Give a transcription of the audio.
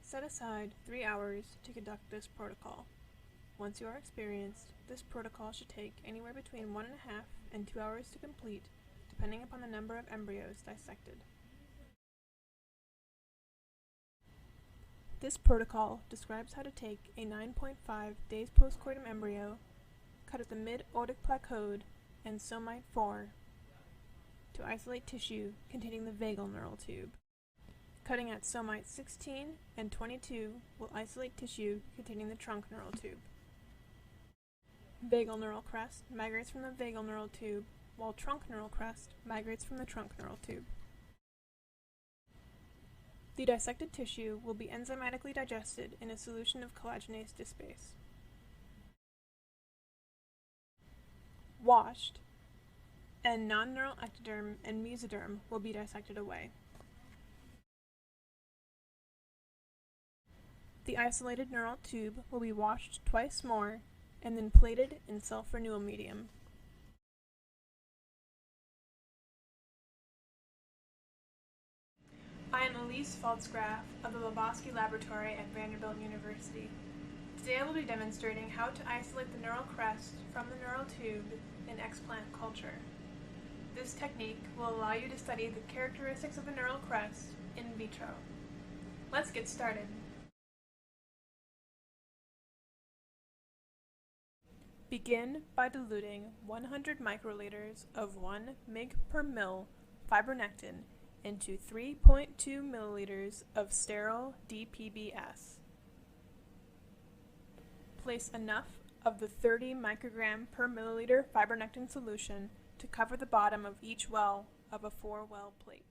Set aside 3 hours to conduct this protocol. Once you are experienced, this protocol should take anywhere between 1.5 and 2 hours to complete, depending upon the number of embryos dissected. This protocol describes how to take a 9.5 days postpartum embryo, cut at the mid-otic plateau and somite 4 to isolate tissue containing the vagal neural tube. Cutting at somite 16 and 22 will isolate tissue containing the trunk neural tube. Vagal neural crest migrates from the vagal neural tube, while trunk neural crest migrates from the trunk neural tube. The dissected tissue will be enzymatically digested in a solution of collagenase disbase. Washed, and non-neural ectoderm and mesoderm will be dissected away. The isolated neural tube will be washed twice more and then plated in self-renewal medium. I am Elise Pfaltzgraff of the Labosky laboratory at Vanderbilt University. Today I will be demonstrating how to isolate the neural crest from the neural tube in explant culture. This technique will allow you to study the characteristics of the neural crest in vitro. Let's get started. Begin by diluting 100 microliters of 1 mg per ml fibronectin into 3.2 milliliters of sterile DPBS. Place enough of the 30 microgram per milliliter fibronectin solution to cover the bottom of each well of a 4-well plate.